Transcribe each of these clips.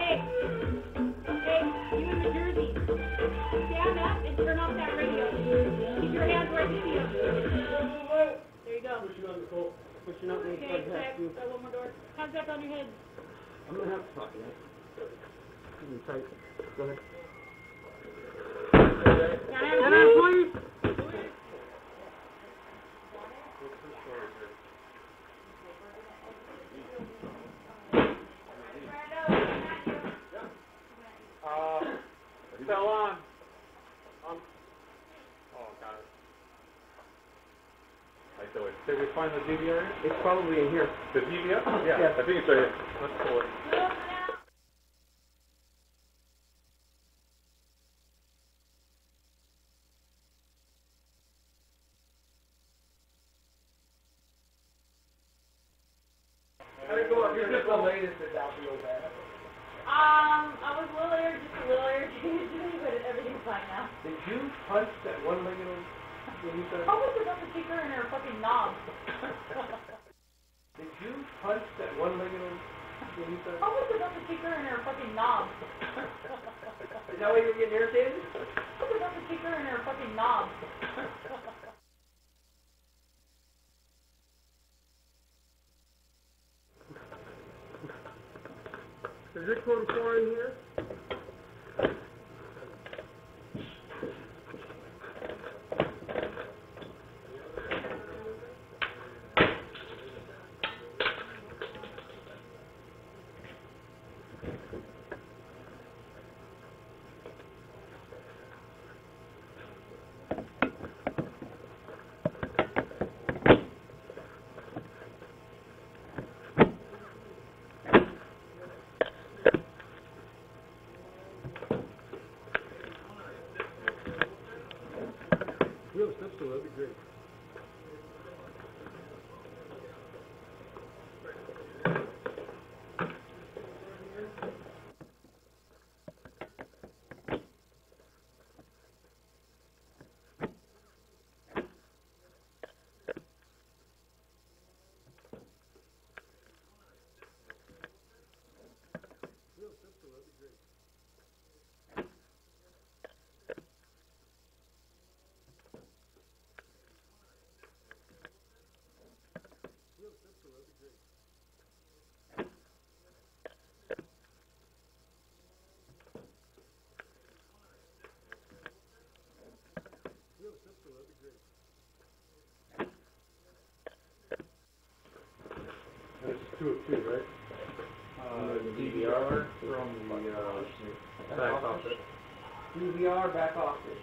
Hey, you in the jersey. Stand up and turn off that radio. Keep your hands where I can see them. There you go. Pushing on the coat. Pushing up. Okay, check. Got one more door. Contact on your head. I'm going to have to talk to you. Tight. Go ahead. Stand up, please. Fell on. Oh, got it. Did we find the DVR? It's probably in here. The DVR? Yeah. I think it's right here. Let's pull it. How did it go up? You're just the latest that's out the old bad. I was just a little irritated today, but everything's fine now. Did you punch that one-legged old when you started? How was it about the kicker and her fucking knob? Did you punch that one-legged old when you started? How was it about the kicker and her fucking knob? Is that why you're getting irritated? How was it about the kicker and her fucking knob? Is it code 4 in here? Real stuff, so that'd be great. That's 2 of 2, right? DVR from the back office. DVR back office.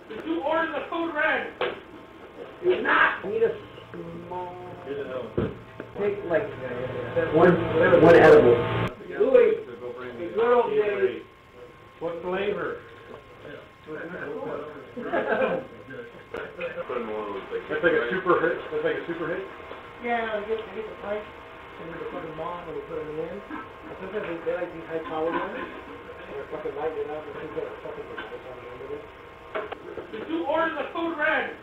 Did you order the food red? Do not need a small. Take like one edible. Louis, in good old days. What flavor? That's like a super hit. That's like a super hit. Yeah, I get the pipe and the fucking mom when they put them in. And sometimes they like these high power ones. They're fucking light enough and things that are fucking on the end of it. Did you order the food red?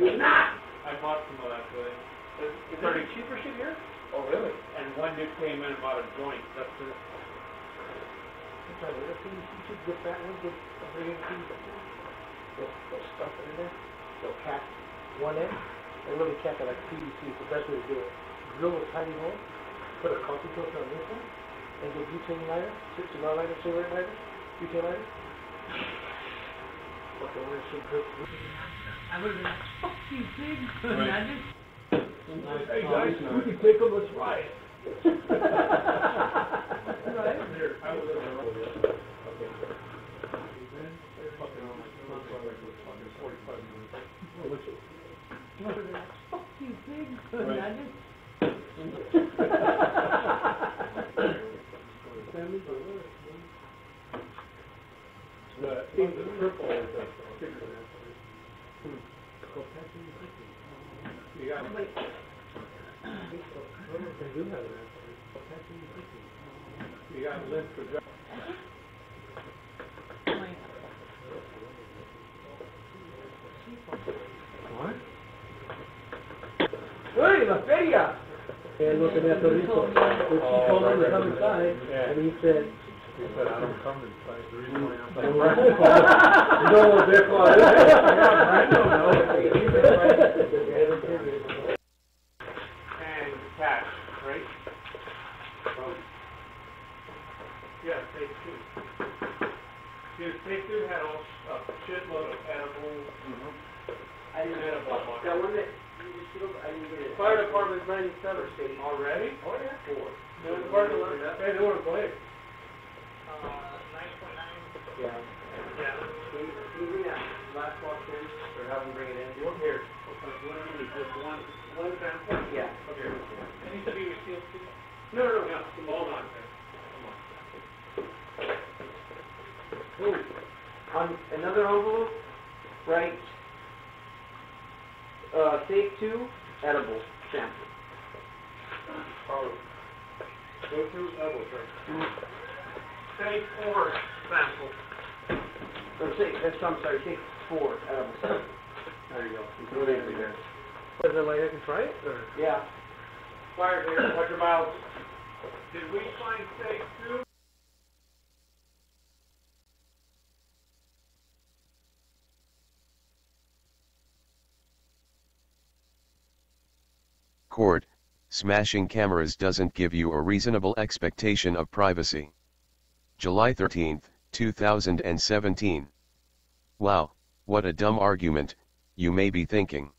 Do not! I bought some of that today. Is there any cheaper shit here? Oh, really? And one dude came in and bought a joint. That's it. I'm trying to see good fat ones, good they'll stuff it in there. They'll cap one end. They really cap it like PVC. It's the best way to do it. Drill a tiny hole, put a coffee filter on this one, and get butane lighter, cigar lighter, cigarette lighter, butane lighter. Fucking weird shit good. I would have been like, fuck you, pig. Imagine. Hey guys, we can take them, let's ride. Right? Here, I will let you know. Okay. Fucking on my phone, like 45 minutes. Fuck you, pig. Imagine. The purple is the bigger than that. You got it. They do have an answer. You got a list for John. What? Hey, la feria! And looking at the report, she told him to come inside, and he said, He said, I don't come inside. The reason why I'm you know what they're called. And cash, right? Yeah, safe food. See, safe food had a shitload of edibles. I didn't get that one that you just feel, I didn't get it. Fire department's 97 state. Already? Oh, yeah. 4. No, the fire department, hey, they were quick. 9.9. Yeah. Yeah. Can you bring that last box in, or have them bring it in? Look here. Okay, what do you need? Just one sample? Yeah. Okay. And you said you were sealed too? No, no, no, hold on. Ooh. On another envelope, write, safe 2, edible sample. Oh. Go through edibles, right? Say 4 sample. Or say, I'm sorry, say 4, edible sample. There you go. Go there. Is it like I can try it, or? Yeah. Fire here, watch your mouth. Did we find safe 2? Court, smashing cameras doesn't give you a reasonable expectation of privacy. July 13, 2017. Wow, what a dumb argument, you may be thinking.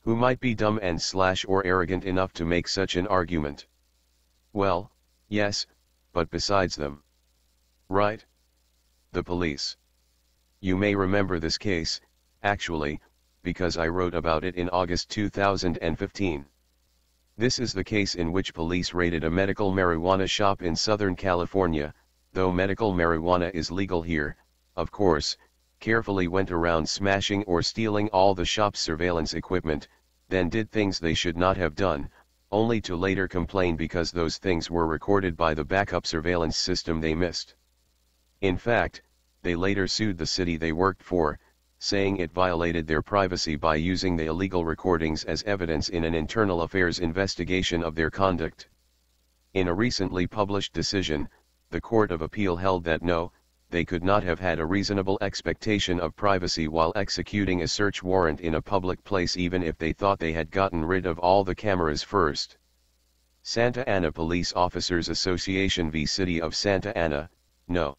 Who might be dumb and / or arrogant enough to make such an argument? Well, yes, but besides them. Right? The police. You may remember this case, actually, because I wrote about it in August 2015. This is the case in which police raided a medical marijuana shop in Southern California, though medical marijuana is legal here, of course, carefully went around smashing or stealing all the shop's surveillance equipment, then did things they should not have done, only to later complain because those things were recorded by the backup surveillance system they missed. In fact, they later sued the city they worked for, saying it violated their privacy by using the illegal recordings as evidence in an internal affairs investigation of their conduct. In a recently published decision, the Court of Appeal held that no, they could not have had a reasonable expectation of privacy while executing a search warrant in a public place even if they thought they had gotten rid of all the cameras first. Santa Ana Police Officers Association v. City of Santa Ana, No.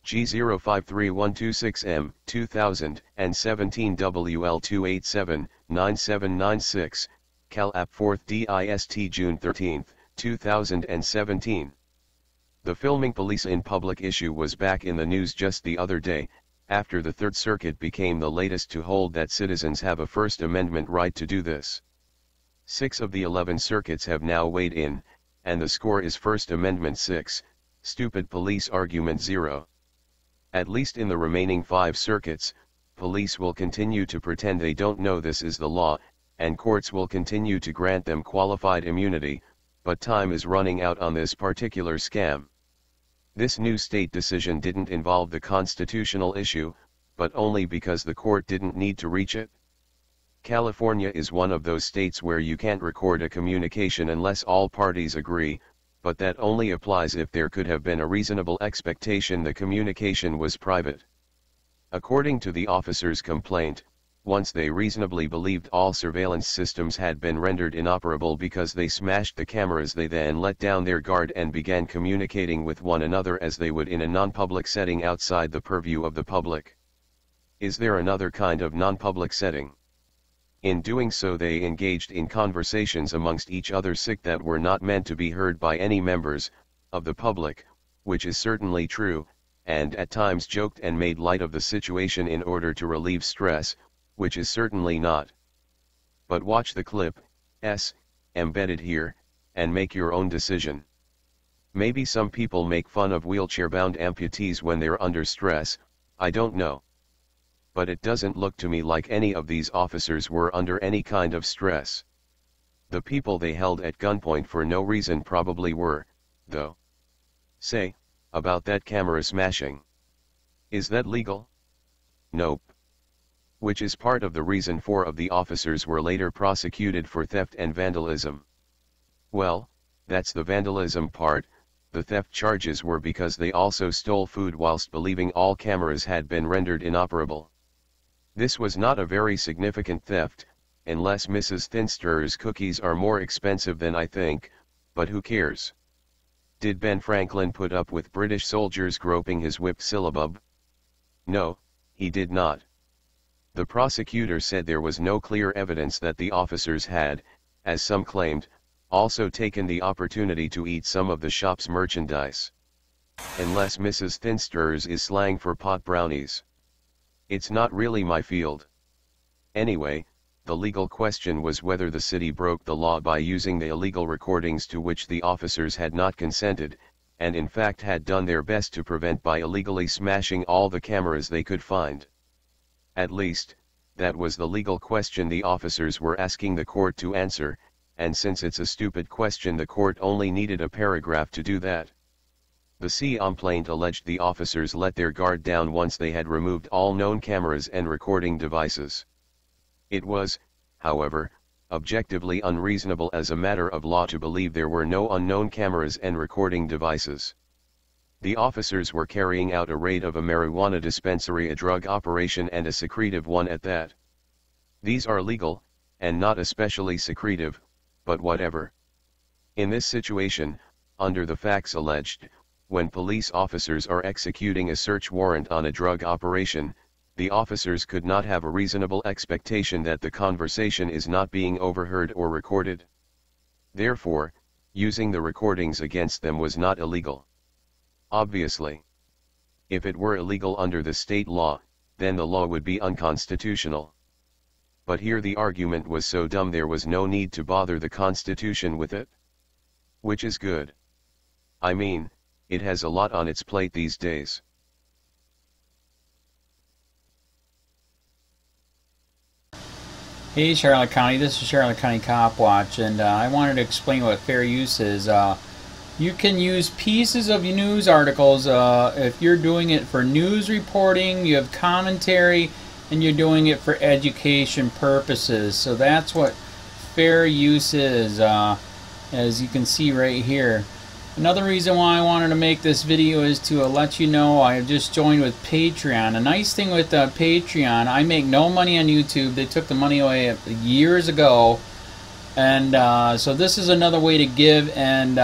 G053126M, 2017 WL287-9796, Cal App 4th DIST June 13, 2017. The filming police in public issue was back in the news just the other day, after the Third Circuit became the latest to hold that citizens have a First Amendment right to do this. 6 of the 11 circuits have now weighed in, and the score is First Amendment 6, stupid police argument 0. At least in the remaining 5 circuits, police will continue to pretend they don't know this is the law, and courts will continue to grant them qualified immunity, but time is running out on this particular scam. This new state decision didn't involve the constitutional issue, but only because the court didn't need to reach it. California is one of those states where you can't record a communication unless all parties agree, but that only applies if there could have been a reasonable expectation the communication was private. According to the officer's complaint, once they reasonably believed all surveillance systems had been rendered inoperable because they smashed the cameras, they then let down their guard and began communicating with one another as they would in a non-public setting outside the purview of the public. Is there another kind of non-public setting? In doing so they engaged in conversations amongst each other that were not meant to be heard by any members of the public, which is certainly true, and at times joked and made light of the situation in order to relieve stress, which is certainly not. But watch the clip, embedded here, and make your own decision. Maybe some people make fun of wheelchair-bound amputees when they're under stress, I don't know. But it doesn't look to me like any of these officers were under any kind of stress. The people they held at gunpoint for no reason probably were, though. Say, about that camera smashing. Is that legal? Nope. which is part of the reason 4 of the officers were later prosecuted for theft and vandalism. Well, that's the vandalism part. The theft charges were because they also stole food whilst believing all cameras had been rendered inoperable. This was not a very significant theft, unless Mrs. Thinster's cookies are more expensive than I think, but who cares? Did Ben Franklin put up with British soldiers groping his whip syllabub? No, he did not. The prosecutor said there was no clear evidence that the officers had, as some claimed, also taken the opportunity to eat some of the shop's merchandise. Unless Mrs. Thinster's is slang for pot brownies. It's not really my field. Anyway, the legal question was whether the city broke the law by using the illegal recordings to which the officers had not consented, and in fact had done their best to prevent by illegally smashing all the cameras they could find. At least, that was the legal question the officers were asking the court to answer, and since it's a stupid question, the court only needed a paragraph to do that. The complaint alleged the officers let their guard down once they had removed all known cameras and recording devices. It was, however, objectively unreasonable as a matter of law to believe there were no unknown cameras and recording devices. The officers were carrying out a raid of a marijuana dispensary, a drug operation, and a secretive one at that. These are legal, and not especially secretive, but whatever. In this situation, under the facts alleged, when police officers are executing a search warrant on a drug operation, the officers could not have a reasonable expectation that the conversation is not being overheard or recorded. Therefore, using the recordings against them was not illegal. Obviously. If it were illegal under the state law, then the law would be unconstitutional. But here the argument was so dumb there was no need to bother the Constitution with it. Which is good. I mean, it has a lot on its plate these days. Hey Charlotte County, this is Charlotte County Cop Watch, and I wanted to explain what fair use is. You can use pieces of news articles if you're doing it for news reporting, you have commentary, and you're doing it for education purposes. So that's what fair use is, as you can see right here. Another reason why I wanted to make this video is to let you know I have just joined with Patreon. A nice thing with Patreon, I make no money on YouTube. They took the money away years ago, and so this is another way to give, and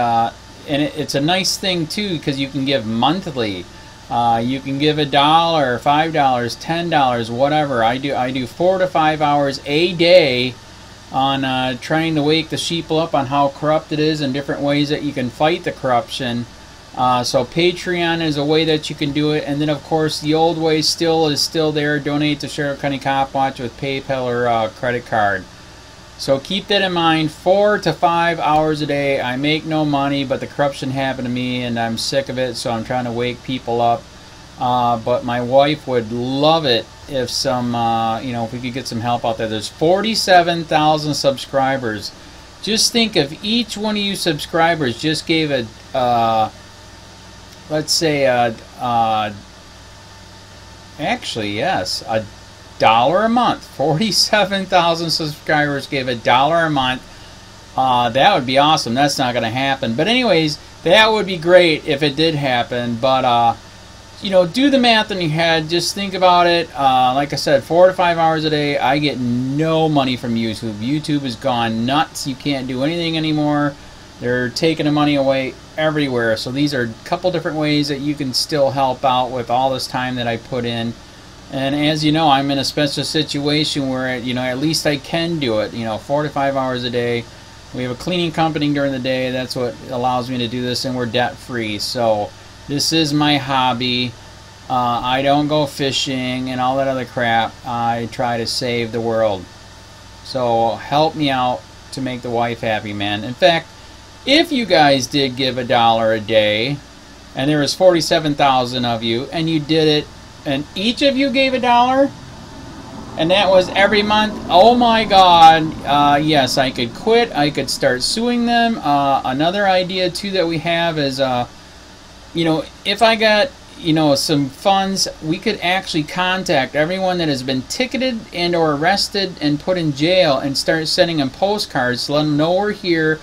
it's a nice thing too because you can give monthly. You can give $1, $5, $10, whatever. I do 4 to 5 hours a day on trying to wake the sheep up on how corrupt it is and different ways that you can fight the corruption. So Patreon is a way that you can do it, and then of course the old way is still there. Donate to Charlotte County Cop Watch with PayPal or credit card. So keep that in mind. 4 to 5 hours a day. I make no money, but the corruption happened to me and I'm sick of it, so I'm trying to wake people up. But my wife would love it if some, if we could get some help out there. There's 47,000 subscribers. Just think if each one of you subscribers just gave a, let's say, actually, yes, $1 a month. 47,000 subscribers gave $1 a month. That would be awesome. That's not going to happen. But anyways, that would be great if it did happen. But, do the math in your head. Just think about it. Like I said, 4 to 5 hours a day. I get no money from YouTube. YouTube has gone nuts. You can't do anything anymore. They're taking the money away everywhere. So these are a couple different ways that you can still help out with all this time that I put in. And as you know, I'm in a special situation where, at least I can do it. 4 to 5 hours a day. We have a cleaning company during the day. That's what allows me to do this, and we're debt-free. So this is my hobby. I don't go fishing and all that other crap. I try to save the world. So help me out to make the wife happy, man. In fact, if you guys did give $1 a day, and there was 47,000 of you, and you did it, and each of you gave $1, and that was every month, oh my God, yes, I could quit. I could start suing them. Another idea too that we have is, if I got, you know, some funds, we could actually contact everyone that has been ticketed and or arrested and put in jail and start sending them postcards to let them know we're here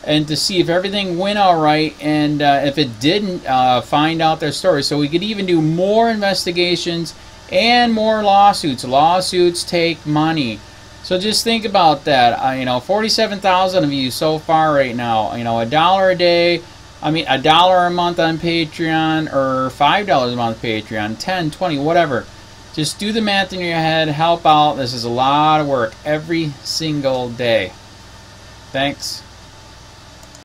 and to see if everything went all right, and if it didn't, find out their story. So we could even do more investigations and more lawsuits. Lawsuits take money. So just think about that. You know, 47,000 of you so far right now. You know, $1 a day. I mean, $1 a month on Patreon, or $5 a month Patreon, 10, 20, whatever. Just do the math in your head. Help out. This is a lot of work every single day. Thanks.